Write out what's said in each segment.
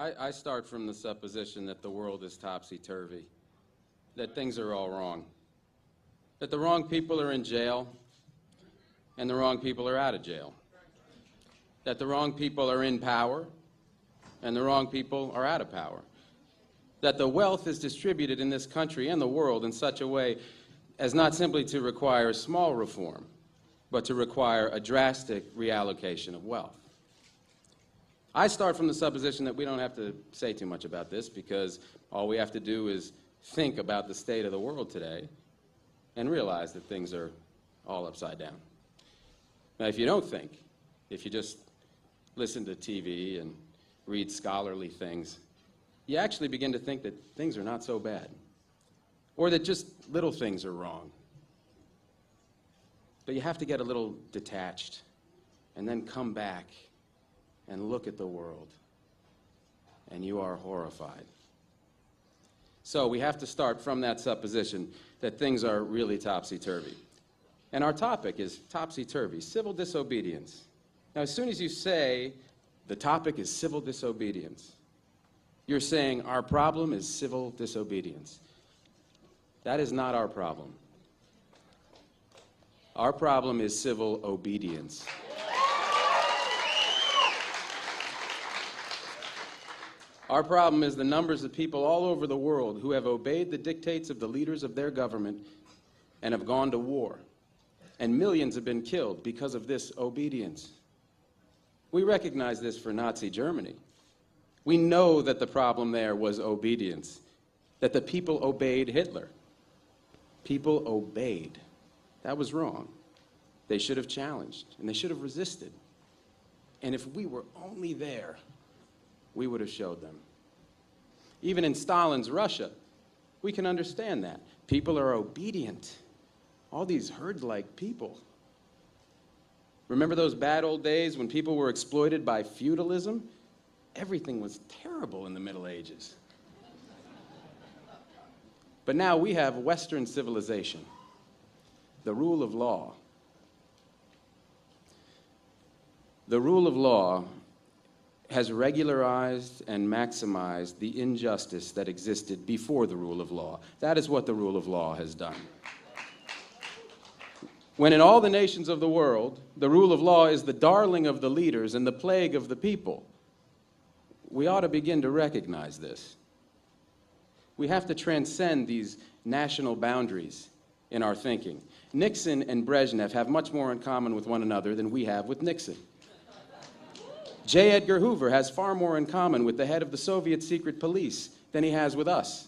I start from the supposition that the world is topsy-turvy, that things are all wrong, that the wrong people are in jail and the wrong people are out of jail, that the wrong people are in power and the wrong people are out of power, that the wealth is distributed in this country and the world in such a way as not simply to require small reform, but to require a drastic reallocation of wealth. I start from the supposition that we don't have to say too much about this because all we have to do is think about the state of the world today and realize that things are all upside down. Now, if you don't think, if you just listen to TV and read scholarly things, you actually begin to think that things are not so bad, or that just little things are wrong. But you have to get a little detached and then come back and look at the world, and you are horrified. So we have to start from that supposition that things are really topsy-turvy. And our topic is topsy-turvy, civil disobedience. Now, as soon as you say the topic is civil disobedience, you're saying our problem is civil disobedience. That is not our problem. Our problem is civil obedience. Our problem is the numbers of people all over the world who have obeyed the dictates of the leaders of their government and have gone to war. And millions have been killed because of this obedience. We recognize this for Nazi Germany. We know that the problem there was obedience, that the people obeyed Hitler. People obeyed. That was wrong. They should have challenged, and they should have resisted. And if we were only there, we would have showed them. Even in Stalin's Russia, we can understand that. People are obedient. All these herd-like people. Remember those bad old days when people were exploited by feudalism? Everything was terrible in the Middle Ages. But now we have Western civilization, the rule of law. The rule of law has regularized and maximized the injustice that existed before the rule of law. That is what the rule of law has done. When in all the nations of the world, the rule of law is the darling of the leaders and the plague of the people, we ought to begin to recognize this. We have to transcend these national boundaries in our thinking. Nixon and Brezhnev have much more in common with one another than we have with Nixon. J. Edgar Hoover has far more in common with the head of the Soviet secret police than he has with us.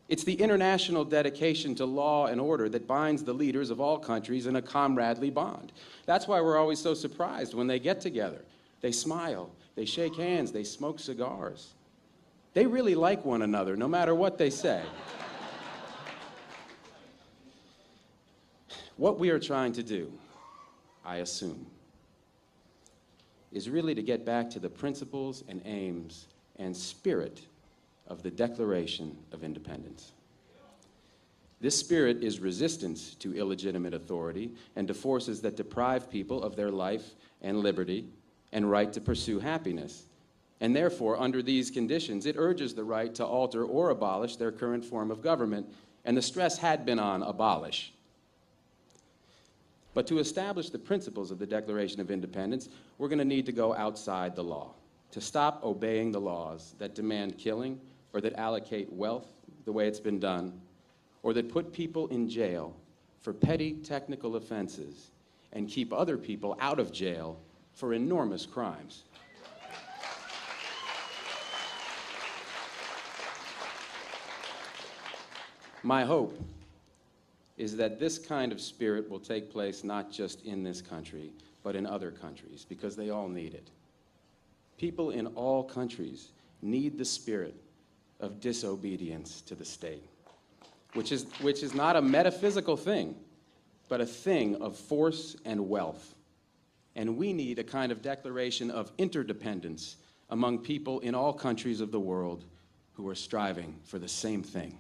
It's the international dedication to law and order that binds the leaders of all countries in a comradely bond. That's why we're always so surprised when they get together. They smile, they shake hands, they smoke cigars. They really like one another, no matter what they say. What we are trying to do, I assume, is really to get back to the principles and aims and spirit of the Declaration of Independence. This spirit is resistance to illegitimate authority and to forces that deprive people of their life and liberty and right to pursue happiness. And therefore, under these conditions, it urges the right to alter or abolish their current form of government, and the stress had been on abolish. But to establish the principles of the Declaration of Independence, we're going to need to go outside the law, to stop obeying the laws that demand killing or that allocate wealth the way it's been done, or that put people in jail for petty technical offenses and keep other people out of jail for enormous crimes. My hope is that this kind of spirit will take place not just in this country, but in other countries, because they all need it. People in all countries need the spirit of disobedience to the state, which is not a metaphysical thing, but a thing of force and wealth. And we need a kind of declaration of interdependence among people in all countries of the world who are striving for the same thing.